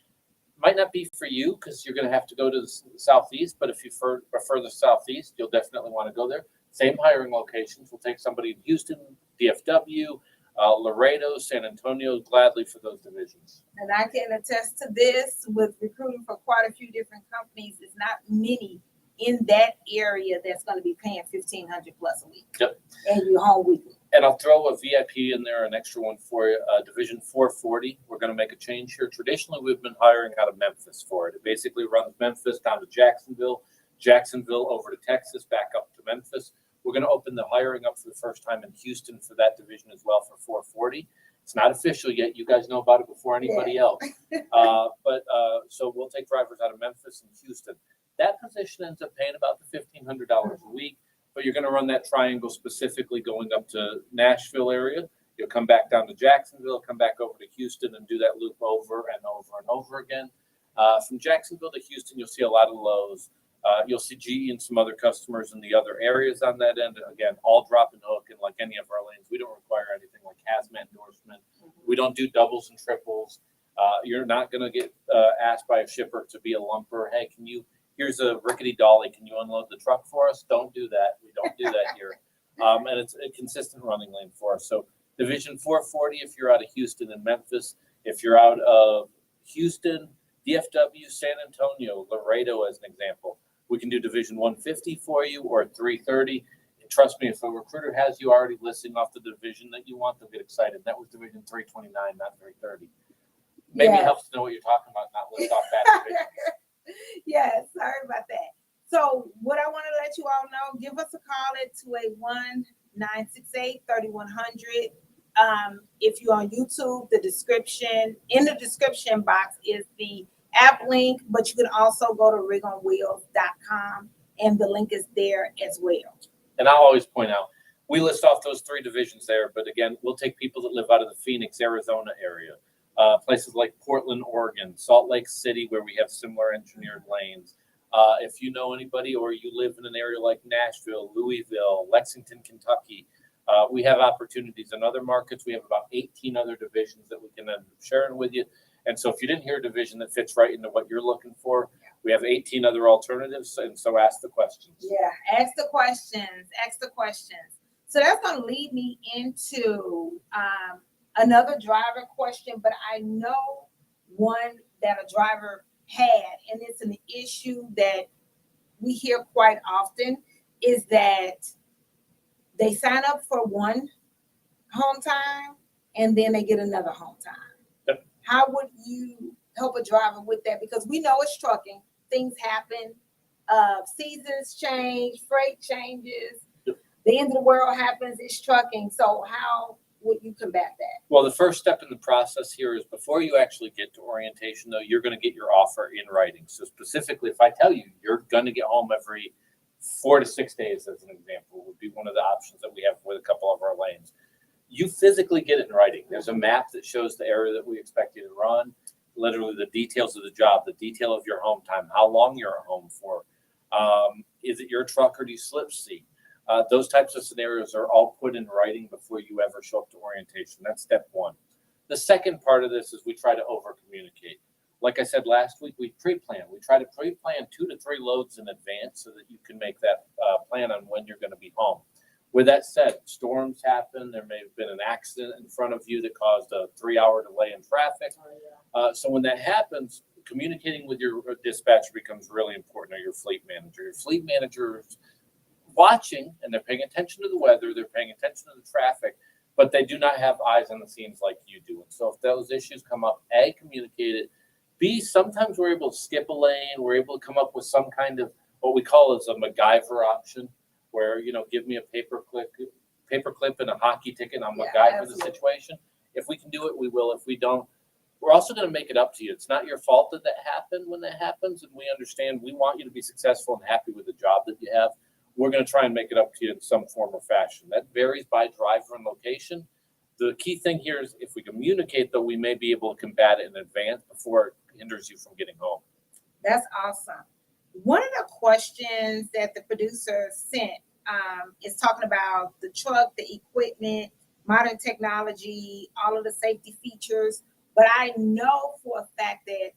might not be for you because you're going to have to go to the southeast. But if you prefer the southeast, you'll definitely want to go there. Same hiring locations. We'll take somebody in Houston, DFW, Laredo, San Antonio, gladly for those divisions. And I can attest to this with recruiting for quite a few different companies. It's not many in that area that's going to be paying $1,500 plus a week. Yep. And you're home weekly. And I'll throw a VIP in there, an extra one for you. Division 440. We're going to make a change here. Traditionally, we've been hiring out of Memphis for it. It basically runs Memphis down to Jacksonville, Jacksonville over to Texas, back up to Memphis. We're going to open the hiring up for the first time in Houston for that division as well for 440. It's not official yet. You guys know about it before anybody else. So we'll take drivers out of Memphis and Houston. That position ends up paying about the $1,500 a week, but you're going to run that triangle specifically going up to Nashville area. You'll come back down to Jacksonville, come back over to Houston, and do that loop over and over and over again. From Jacksonville to Houston, you'll see a lot of Lowe's. You'll see GE and some other customers in the other areas on that end. Again, all drop and hook, and like any of our lanes, we don't require anything like hazmat endorsement. We don't do doubles and triples. You're not going to get asked by a shipper to be a lumper. Hey, here's a rickety dolly. Can you unload the truck for us? Don't do that. We don't do that here. And it's a consistent running lane for us. So Division 440 if you're out of Houston and Memphis. If you're out of Houston, DFW, San Antonio, Laredo as an example. We can do Division 150 for you or 330. And trust me, if a recruiter has you already listing off the division that you want, they'll get excited. That was Division 329, not 330. Maybe it helps to know what you're talking about, not list off bad divisions. Yes, sorry about that. So what I want to let you all know, give us a call at 281-968-3100. If you're on YouTube, in the description box is the app link, but you can also go to rigonwheels.com and the link is there as well. And I'll always point out, we list off those three divisions there, but again, we'll take people that live out of the Phoenix, Arizona area, places like Portland, Oregon, Salt Lake City, where we have similar engineered lanes. If you know anybody or you live in an area like Nashville, Louisville, Lexington, Kentucky, we have opportunities in other markets. We have about 18 other divisions that we can end up sharing with you. And so if you didn't hear a division that fits right into what you're looking for, we have 18 other alternatives. And so ask the questions. Yeah, ask the questions. So that's going to lead me into another driver question, but I know one that a driver had, and it's an issue that we hear quite often, is that they sign up for one home time and then they get another home time. Yep. How would you help a driver with that? Because we know it's trucking, things happen, seasons change, freight changes, Yep. the end of the world happens, it's trucking. So how would you combat that? Well, the first step in the process here is before you actually get to orientation, though, you're going to get your offer in writing. So specifically, if I tell you you're going to get home every 4 to 6 days, as an example, would be one of the options that we have with a couple of our lanes. You physically get it in writing. There's a map that shows the area that we expect you to run, literally the details of the job, the detail of your home time, how long you're at home for. Is it your truck or do you slip seat? Those types of scenarios are all put in writing before you ever show up to orientation. That's step one. The second part of this is we try to over communicate. Like I said last week, we pre-plan. We try to pre-plan 2 to 3 loads in advance so that you can make that plan on when you're going to be home. With that said, storms happen. There may have been an accident in front of you that caused a 3-hour delay in traffic. So when that happens, communicating with your dispatcher becomes really important, or your fleet manager. Your fleet manager is watching, and they're paying attention to the weather. They're paying attention to the traffic, but they do not have eyes on the scenes like you do. And so if those issues come up, A, communicate it. B, sometimes we're able to skip a lane. We're able to come up with some kind of what we call as a MacGyver option, where, give me a paper clip and a hockey ticket, and I'm MacGyver the situation. If we can do it, we will. If we don't, we're also going to make it up to you. It's not your fault that happened when that happens, and we understand we want you to be successful and happy with the job that you have. We're going to try and make it up to you in some form or fashion. That varies by driver and location. The key thing here is if we communicate, though, we may be able to combat it in advance before it hinders you from getting home. That's awesome. One of the questions that the producer sent is talking about the truck, the equipment, modern technology, all of the safety features. But I know for a fact that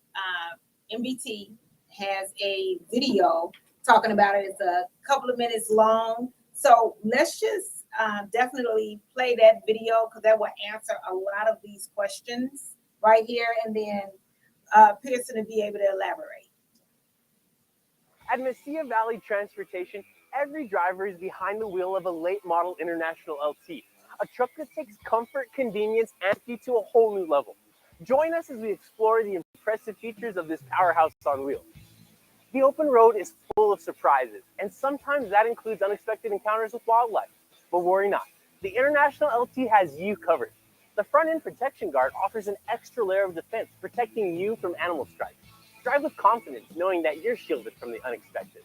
MBT has a video talking about it. It's a couple of minutes long. So let's just definitely play that video, because that will answer a lot of these questions right here. And then Pierson will be able to elaborate. At Mesilla Valley Transportation, every driver is behind the wheel of a late model International LT, a truck that takes comfort, convenience, and safety to a whole new level. Join us as we explore the impressive features of this powerhouse on wheels. The open road is full of surprises, and sometimes that includes unexpected encounters with wildlife. But worry not, the International LT has you covered. The front end protection guard offers an extra layer of defense, protecting you from animal strikes. Drive with confidence, knowing that you're shielded from the unexpected.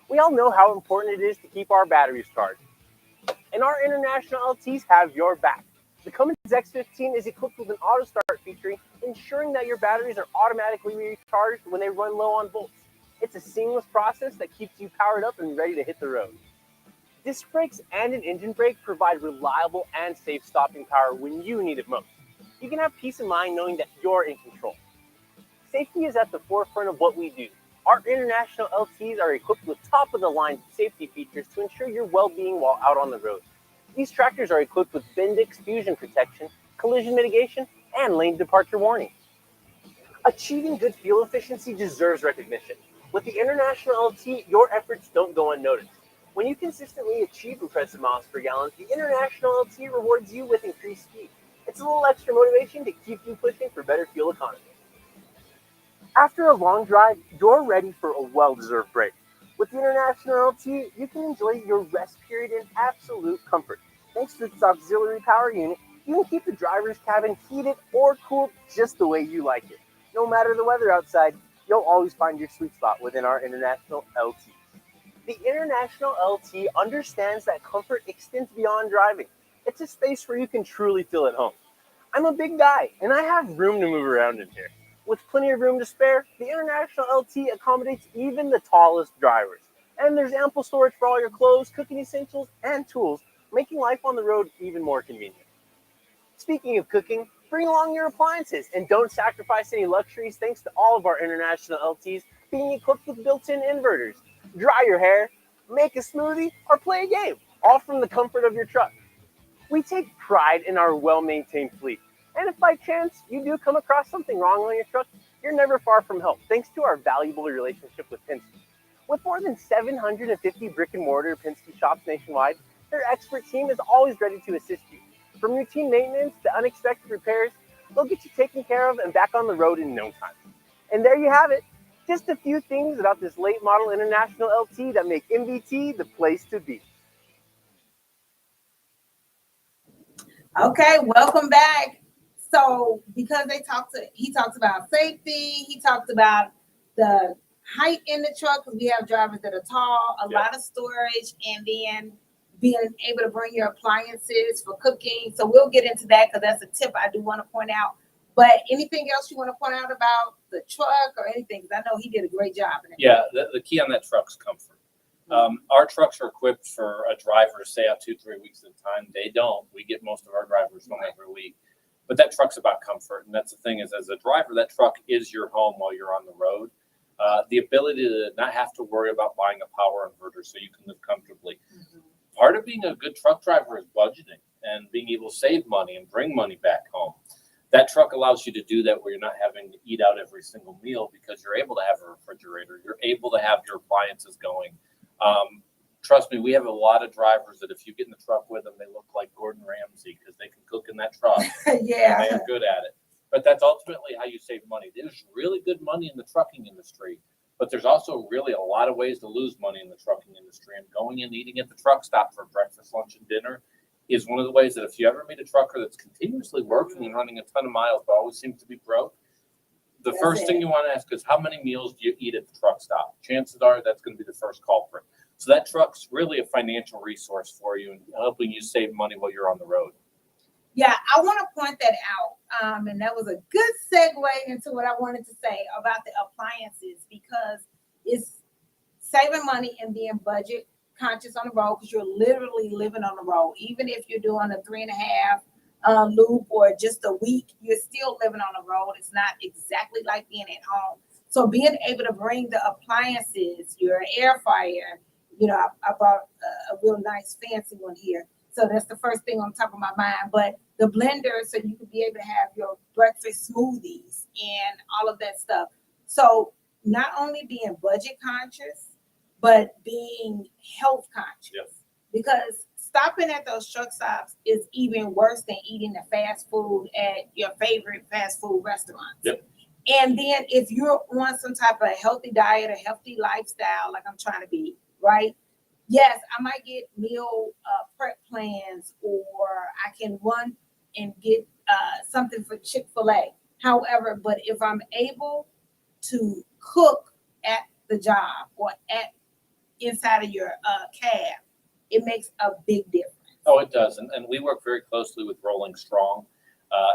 We all know how important it is to keep our batteries charged, and our International LTs have your back. The Cummins X15 is equipped with an auto start feature, ensuring that your batteries are automatically recharged when they run low on volts. It's a seamless process that keeps you powered up and ready to hit the road. Disc brakes and an engine brake provide reliable and safe stopping power when you need it most. You can have peace of mind knowing that you're in control. Safety is at the forefront of what we do. Our International LTs are equipped with top-of-the-line safety features to ensure your well-being while out on the road. These tractors are equipped with Bendix fusion protection, collision mitigation, and lane departure warning. Achieving good fuel efficiency deserves recognition. With the International LT, your efforts don't go unnoticed. When you consistently achieve impressive miles per gallon, the International LT rewards you with increased speed. It's a little extra motivation to keep you pushing for better fuel economy. After a long drive, you're ready for a well-deserved break. With the International LT, you can enjoy your rest period in absolute comfort. Thanks to its auxiliary power unit, you can keep the driver's cabin heated or cooled just the way you like it. No matter the weather outside, you'll always find your sweet spot within our International LT. The International LT understands that comfort extends beyond driving. It's a space where you can truly feel at home. I'm a big guy, and I have room to move around in here. With plenty of room to spare, the International LT accommodates even the tallest drivers. And there's ample storage for all your clothes, cooking essentials, and tools, making life on the road even more convenient. Speaking of cooking, bring along your appliances and don't sacrifice any luxuries thanks to all of our International LTs being equipped with built-in inverters. Dry your hair, make a smoothie, or play a game, all from the comfort of your truck. We take pride in our well-maintained fleet. And if by chance you do come across something wrong on your truck, you're never far from help, thanks to our valuable relationship with Penske. With more than 750 brick-and-mortar Penske shops nationwide, their expert team is always ready to assist you. From routine maintenance to unexpected repairs, they'll get you taken care of and back on the road in no time. And there you have it. Just a few things about this late model International LT that make MVT the place to be. Okay, welcome back. So because he talks about safety, he talks about the height in the truck, because we have drivers that are tall, a lot of storage, and then being able to bring your appliances for cooking. So we'll get into that because that's a tip I do want to point out. But anything else you want to point out about the truck or anything? Because I know he did a great job in it. Yeah, the key on that truck's comfort. Our trucks are equipped for a driver to stay out 2-3 weeks at a time. They don't. We get most of our drivers home every week. But that truck's about comfort. And that's the thing is, as a driver, that truck is your home while you're on the road. The ability to not have to worry about buying a power inverter so you can live comfortably. Mm-hmm. Part of being a good truck driver is budgeting and being able to save money and bring money back home. That truck allows you to do that where you're not having to eat out every single meal because you're able to have a refrigerator. You're able to have your appliances going. Trust me, we have a lot of drivers that if you get in the truck with them, they look like Gordon Ramsay because they can cook in that truck. Yeah. And they're good at it. But that's ultimately how you save money. There's really good money in the trucking industry, but there's also really a lot of ways to lose money in the trucking industry. And going and eating at the truck stop for breakfast, lunch, and dinner is one of the ways that if you ever meet a trucker that's continuously working and running a ton of miles but always seems to be broke, the first thing you want to ask is how many meals do you eat at the truck stop? Chances are that's going to be the first culprit. So that truck's really a financial resource for you and helping you save money while you're on the road. Yeah, I want to point that out. And that was a good segue into what I wanted to say about the appliances, because it's saving money and being budget conscious on the road, because you're literally living on the road. Even if you're doing a 3.5 loop or just a week, you're still living on the road. It's not exactly like being at home. So being able to bring the appliances, your air fryer, I bought a real nice fancy one here. So that's the first thing on top of my mind. But the blender, so you could be able to have your breakfast smoothies and all of that stuff. So not only being budget conscious, but being health conscious. Yep. Because stopping at those truck stops is even worse than eating the fast food at your favorite fast food restaurants. Yep. And then if you're on some type of healthy diet or healthy lifestyle, like I'm trying to be, right? Yes, I might get meal prep plans, or I can run and get something for Chick-fil-A. However, but if I'm able to cook at the job or at inside of your cab, it makes a big difference. Oh, it does. And we work very closely with Rolling Strong.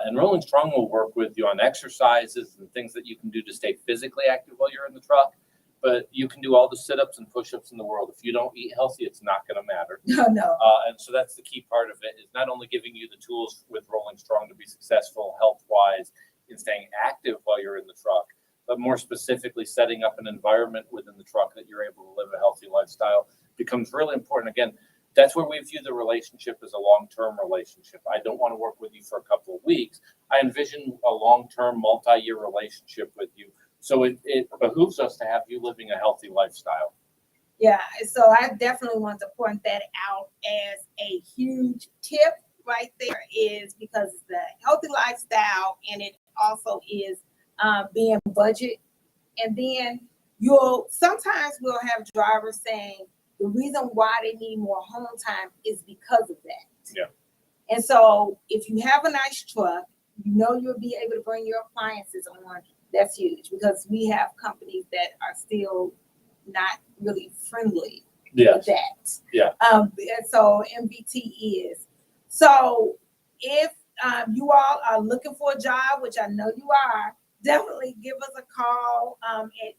And Rolling Strong will work with you on exercises and things that you can do to stay physically active while you're in the truck. But you can do all the sit-ups and push-ups in the world. If you don't eat healthy, it's not going to matter. No. And so that's the key part of it, is not only giving you the tools with Rolling Strong to be successful health-wise in staying active while you're in the truck, but more specifically setting up an environment within the truck that you're able to live a healthy lifestyle becomes really important. Again, that's where we view the relationship as a long-term relationship. I don't want to work with you for a couple of weeks. I envision a long-term, multi-year relationship with you. So it behooves us to have you living a healthy lifestyle. Yeah, so I definitely want to point that out as a huge tip right there, is because it's the healthy lifestyle, and it also is being budget. And then sometimes we'll have drivers saying the reason why they need more home time is because of that. Yeah. And so if you have a nice truck, you'll be able to bring your appliances on. That's huge, because we have companies that are still not really friendly with that. Yeah. And so MVT is. So if you all are looking for a job, which I know you are, definitely give us a call at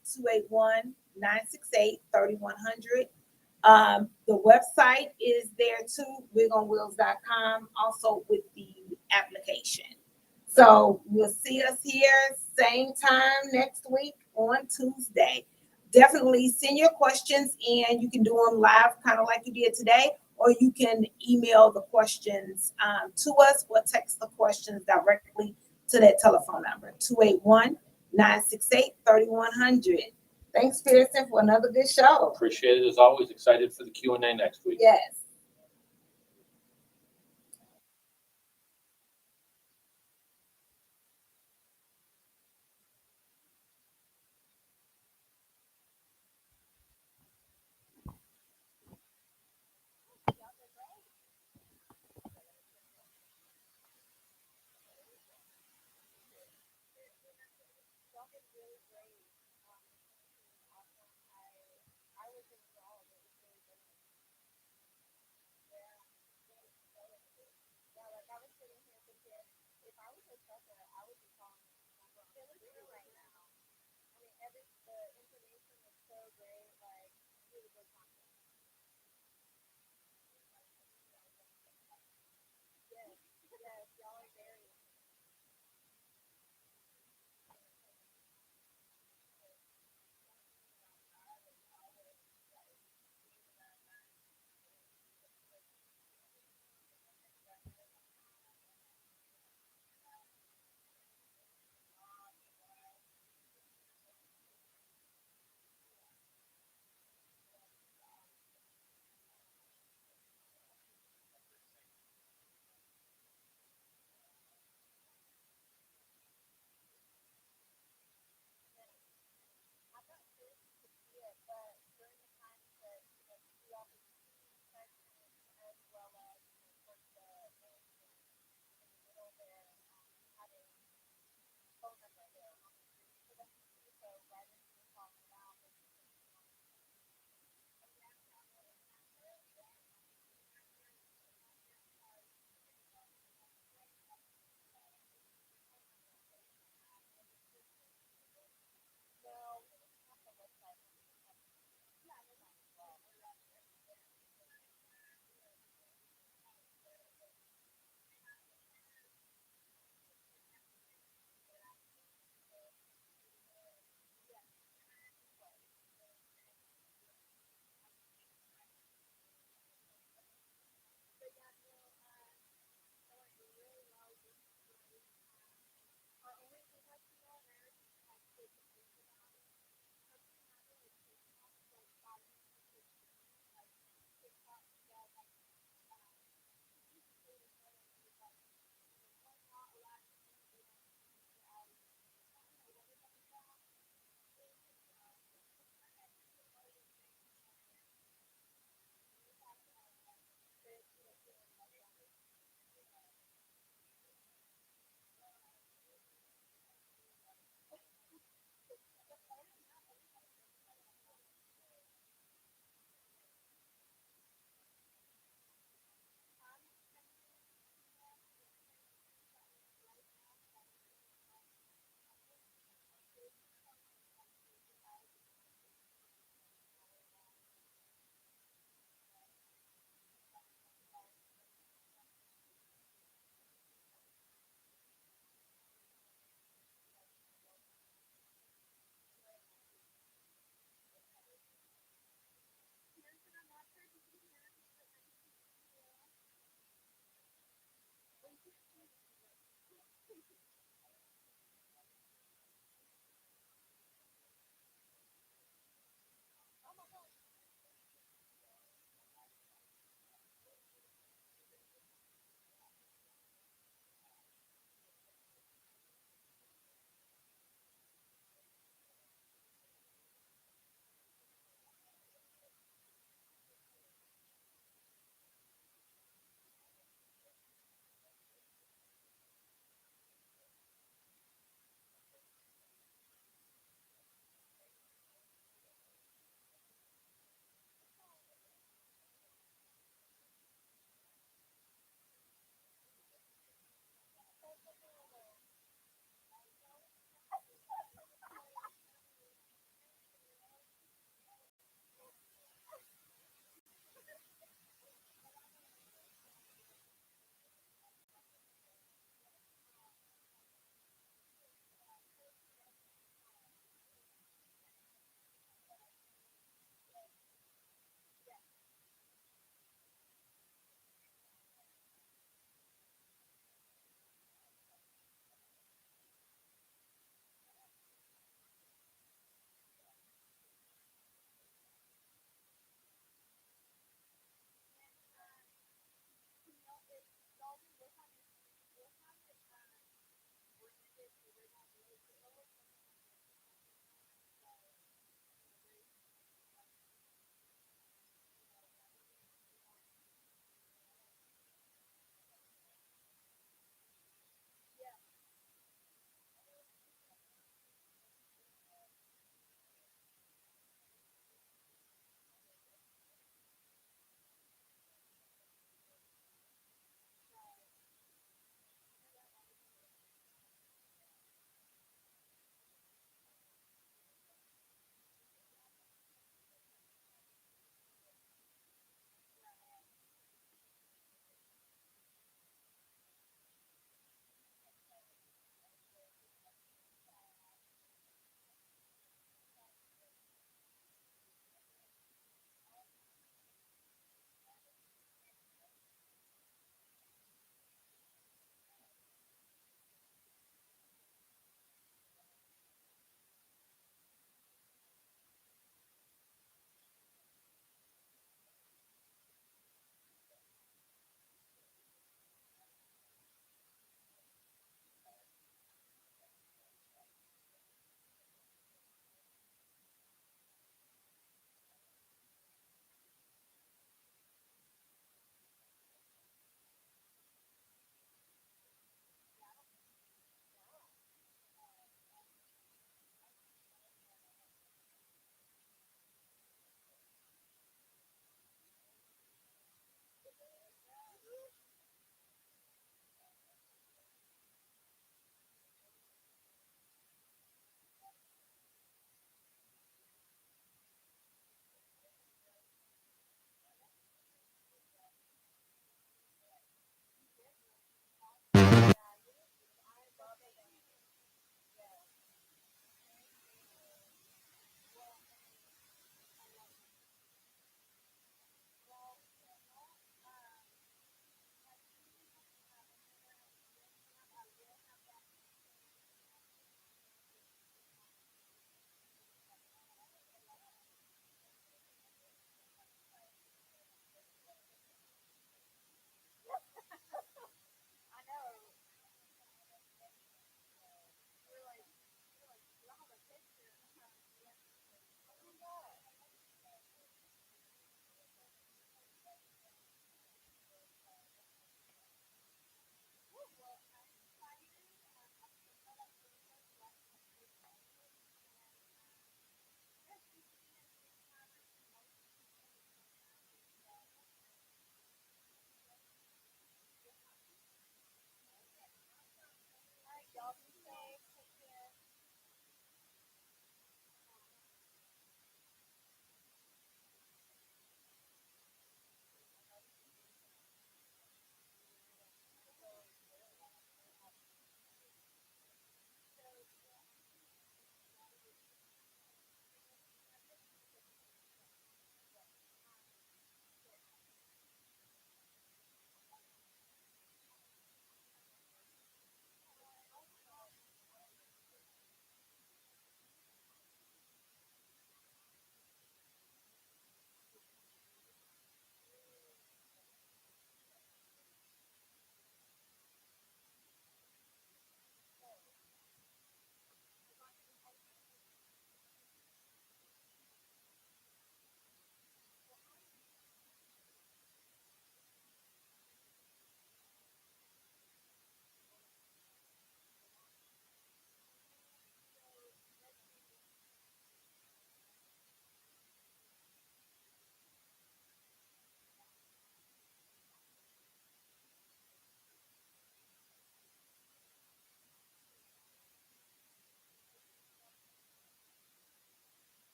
281-968-3100. The website is there too, wigonwheels.com, also with the application. So you'll see us here same time next week on Tuesday. Definitely send your questions in. You can do them live, kind of like you did today, or you can email the questions to us or text the questions directly to that telephone number, 281-968-3100. Thanks, Pierson, for another good show. Appreciate it as always. Excited for the Q&A next week. Yes.